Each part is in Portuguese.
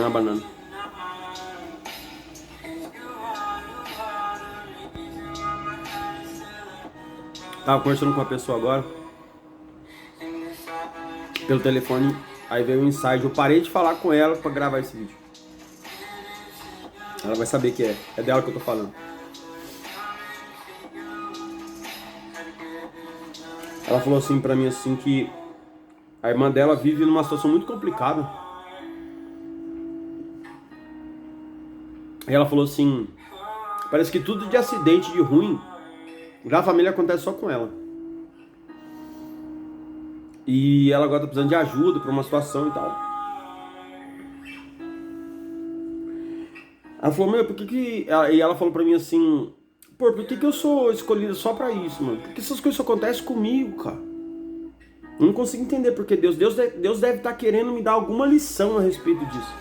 uma banana. Tava conversando com uma pessoa agora, pelo telefone, aí veio um insight. Eu parei de falar com ela pra gravar esse vídeo. Ela vai saber que é dela que eu tô falando. Ela falou assim pra mim assim que a irmã dela vive numa situação muito complicada. E ela falou assim, parece que tudo de acidente, de ruim, já a família acontece só com ela. E ela agora tá precisando de ajuda pra uma situação e tal. Ela falou, meu, por que que... E ela falou pra mim assim, pô, por que que eu sou escolhida só pra isso, mano? Por que essas coisas acontecem comigo, cara? Eu não consigo entender porque Deus deve estar querendo me dar alguma lição a respeito disso.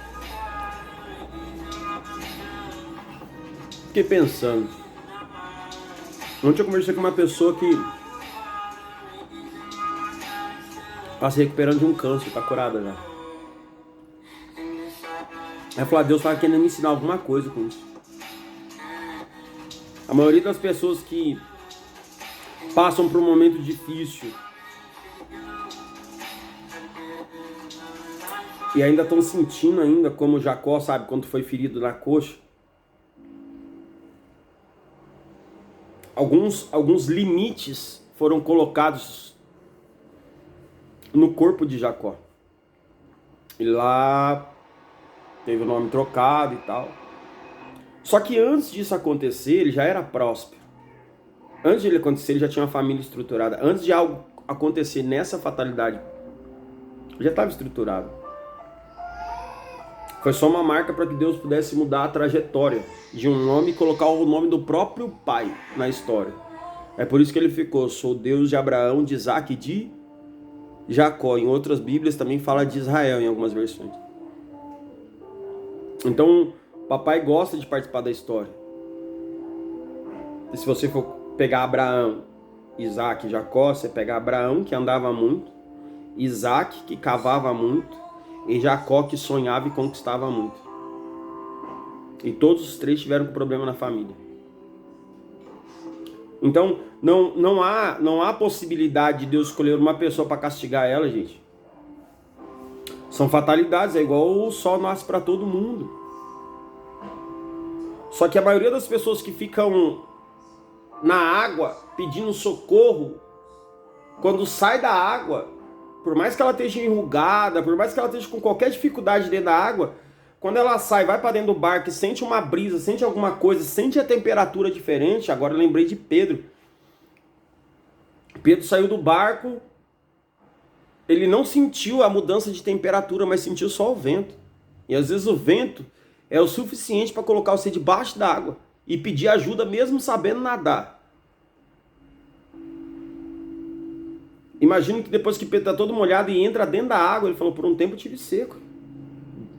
Fiquei pensando. Ontem eu conversei com uma pessoa que tá se recuperando de um câncer, tá curada já. Ela falou, Deus tá querendo me ensinar alguma coisa com isso. A maioria das pessoas que passam por um momento difícil e ainda estão sentindo ainda, como Jacó, sabe, quando foi ferido na coxa. Alguns limites foram colocados no corpo de Jacó. E lá teve o nome trocado e tal. Só que antes disso acontecer, ele já era próspero. Antes de ele acontecer, ele já tinha uma família estruturada. Antes de algo acontecer nessa fatalidade, já estava estruturado. Foi só uma marca para que Deus pudesse mudar a trajetória de um nome e colocar o nome do próprio pai na história. É por isso que ele ficou, sou Deus de Abraão, de Isaac e de Jacó. Em outras Bíblias também fala de Israel, em algumas versões. Então, papai gosta de participar da história. E se você for pegar Abraão, Isaac e Jacó, você pega Abraão, que andava muito, Isaac, que cavava muito, e Jacó, que sonhava e conquistava muito. E todos os três tiveram problema na família. Então, não há possibilidade de Deus escolher uma pessoa para castigar ela, gente. São fatalidades, é igual o sol nasce para todo mundo. Só que a maioria das pessoas que ficam na água pedindo socorro, quando sai da água, por mais que ela esteja enrugada, por mais que ela esteja com qualquer dificuldade dentro da água, quando ela sai, vai para dentro do barco e sente uma brisa, sente alguma coisa, sente a temperatura diferente. Agora eu lembrei de Pedro. Pedro saiu do barco, ele não sentiu a mudança de temperatura, mas sentiu só o vento. E às vezes o vento é o suficiente para colocar você debaixo da água e pedir ajuda mesmo sabendo nadar. Imagina que depois que Pedro está todo molhado e entra dentro da água, ele falou, por um tempo eu tive seco,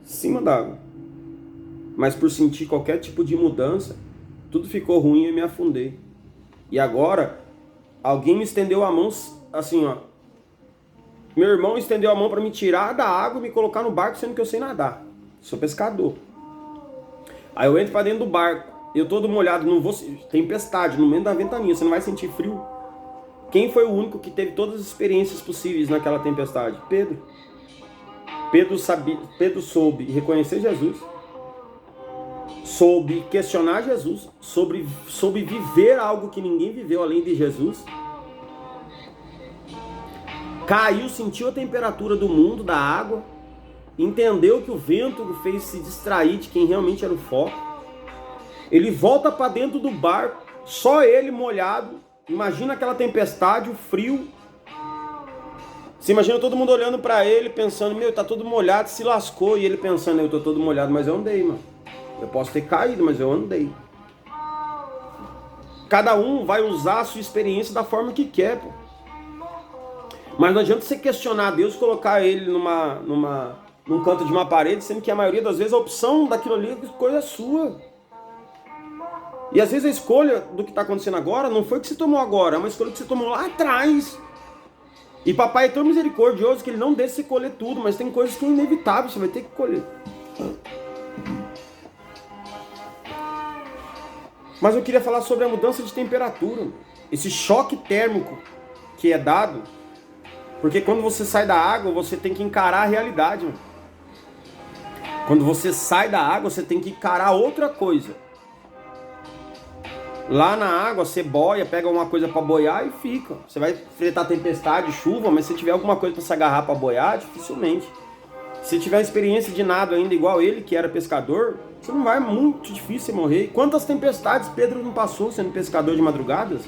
em cima da água. Mas por sentir qualquer tipo de mudança, tudo ficou ruim e me afundei. E agora, alguém me estendeu a mão assim, ó. Meu irmão estendeu a mão para me tirar da água e me colocar no barco, sendo que eu sei nadar. Sou pescador. Aí eu entro para dentro do barco, eu todo molhado, não vou, tempestade, no meio da ventania, você não vai sentir frio. Quem foi o único que teve todas as experiências possíveis naquela tempestade? Pedro. Pedro soube reconhecer Jesus, soube questionar Jesus, soube viver algo que ninguém viveu além de Jesus. Caiu, sentiu a temperatura do mundo, da água, entendeu que o vento o fez se distrair de quem realmente era o foco. Ele volta para dentro do barco, só ele molhado. Imagina aquela tempestade, o frio. Você imagina todo mundo olhando para ele, pensando, meu, tá todo molhado, se lascou. E ele pensando, eu tô todo molhado, mas eu andei, mano. Eu posso ter caído, mas eu andei. Cada um vai usar a sua experiência da forma que quer, pô. Mas não adianta você questionar Deus, colocar ele num canto de uma parede, sendo que a maioria das vezes a opção daquilo ali é coisa sua. E às vezes a escolha do que está acontecendo agora não foi o que você tomou agora, é uma escolha que você tomou lá atrás. E papai é tão misericordioso que ele não deixa você colher tudo, mas tem coisas que é inevitável, você vai ter que colher. Mas eu queria falar sobre a mudança de temperatura. Esse choque térmico que é dado. Porque quando você sai da água, você tem que encarar a realidade. Mano. Quando você sai da água, você tem que encarar outra coisa. Lá na água, você boia, pega uma coisa para boiar e fica. Você vai enfrentar tempestade, chuva, mas se tiver alguma coisa para se agarrar para boiar, dificilmente. Se tiver experiência de nado ainda igual ele, que era pescador, você não vai, é muito difícil você morrer. Quantas tempestades Pedro não passou sendo pescador de madrugadas?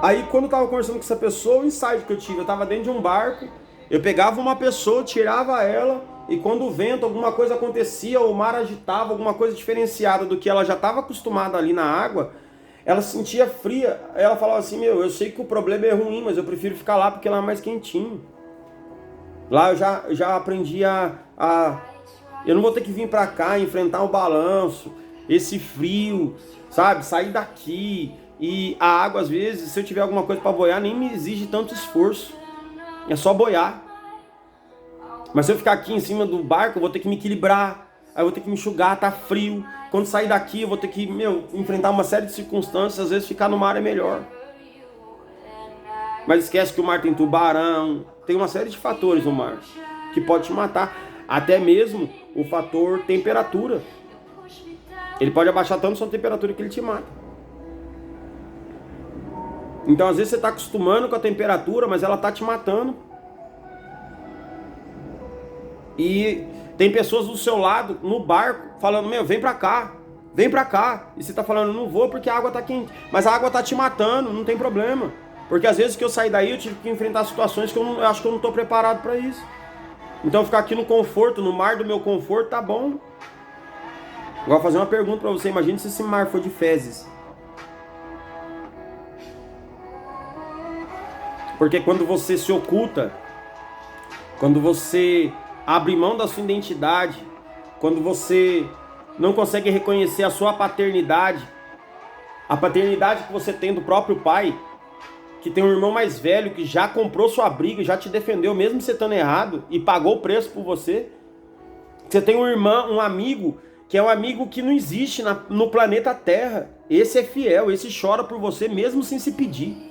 Aí quando eu tava conversando com essa pessoa, o insight que eu tive, eu tava dentro de um barco, eu pegava uma pessoa, tirava ela, e quando o vento, alguma coisa acontecia, o mar agitava, alguma coisa diferenciada do que ela já estava acostumada ali na água, ela se sentia fria. Ela falava assim, eu sei que o problema é ruim, mas eu prefiro ficar lá porque lá é mais quentinho. Lá eu já aprendi eu não vou ter que vir pra cá, enfrentar o balanço, esse frio, sabe, sair daqui. E a água, às vezes, se eu tiver alguma coisa para boiar, nem me exige tanto esforço. É só boiar. Mas se eu ficar aqui em cima do barco, eu vou ter que me equilibrar. Aí eu vou ter que me enxugar, tá frio. Quando sair daqui, eu vou ter que, enfrentar uma série de circunstâncias. Às vezes ficar no mar é melhor. Mas esquece que o mar tem tubarão. Tem uma série de fatores no mar que pode te matar. Até mesmo o fator temperatura. Ele pode abaixar tanto a sua temperatura que ele te mata. Então às vezes você está acostumando com a temperatura, mas ela está te matando. E tem pessoas do seu lado, no barco, falando, vem pra cá, vem pra cá. E você está falando, não vou porque a água está quente. Mas a água está te matando, não tem problema. Porque às vezes que eu saí daí, eu tive que enfrentar situações que eu acho que eu não estou preparado para isso. Então ficar aqui no conforto, no mar do meu conforto, tá bom. Agora vou fazer uma pergunta para você, imagine se esse mar for de fezes. Porque quando você se oculta, quando você abre mão da sua identidade, quando você não consegue reconhecer a sua paternidade, a paternidade que você tem do próprio pai, que tem um irmão mais velho que já comprou sua briga, já te defendeu mesmo você estando errado e pagou o preço por você. Você tem um irmão, um amigo, que é um amigo que não existe no planeta Terra. Esse é fiel, esse chora por você mesmo sem se pedir.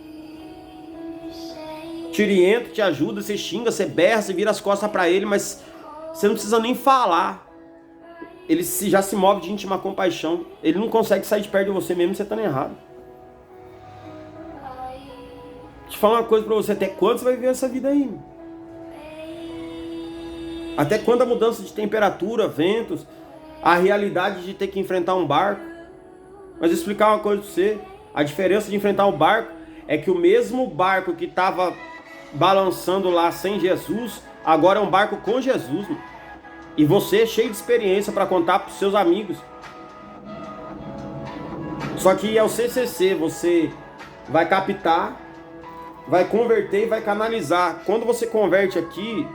Te orienta, te ajuda, você xinga, você berra, você vira as costas pra ele, mas você não precisa nem falar. Ele já se move de íntima compaixão. Ele não consegue sair de perto de você mesmo você estando errado. Deixa eu falar uma coisa pra você, até quando você vai viver essa vida aí? Até quando a mudança de temperatura, ventos, a realidade de ter que enfrentar um barco? Mas eu vou explicar uma coisa pra você, a diferença de enfrentar um barco é que o mesmo barco que estava balançando lá sem Jesus, agora é um barco com Jesus, mano. E você é cheio de experiência para contar para os seus amigos. Só que ao CCC você vai captar, vai converter e vai canalizar. Quando você converte aqui,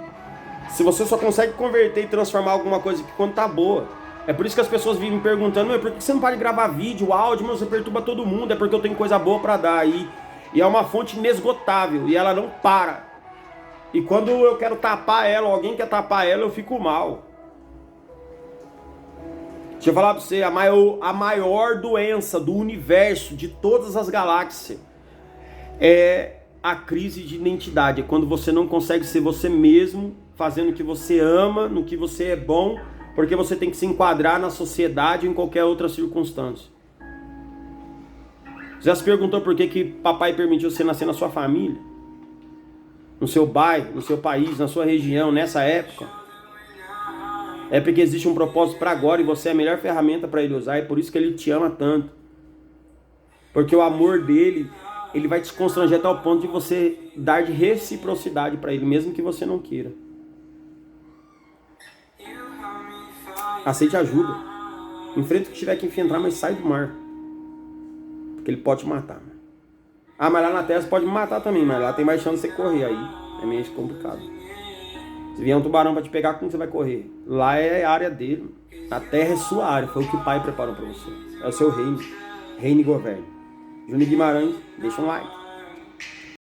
se você só consegue converter e transformar alguma coisa aqui quando tá boa. É por isso que as pessoas vivem me perguntando, por que você não para de gravar vídeo, áudio, você perturba todo mundo, é porque eu tenho coisa boa para dar aí. E é uma fonte inesgotável, e ela não para. E quando eu quero tapar ela, ou alguém quer tapar ela, eu fico mal. Deixa eu falar pra você, a maior doença do universo, de todas as galáxias, é a crise de identidade. É quando você não consegue ser você mesmo, fazendo o que você ama, no que você é bom, porque você tem que se enquadrar na sociedade ou em qualquer outra circunstância. Você já se perguntou por que papai permitiu você nascer na sua família? No seu bairro, no seu país, na sua região, nessa época? É porque existe um propósito para agora e você é a melhor ferramenta para ele usar. É por isso que ele te ama tanto. Porque o amor dele, ele vai te constranger até o ponto de você dar de reciprocidade para ele, mesmo que você não queira. Aceite ajuda. Enfrenta o que tiver que enfrentar, mas sai do mar. Porque ele pode te matar. Ah, mas lá na terra você pode me matar também, mas lá tem mais chance de você correr, aí é meio complicado. Se vier um tubarão pra te pegar, como você vai correr? Lá é a área dele. A terra é sua área, foi o que o pai preparou pra você. É o seu reino. Reino e governo. Júnior Guimarães, deixa um like.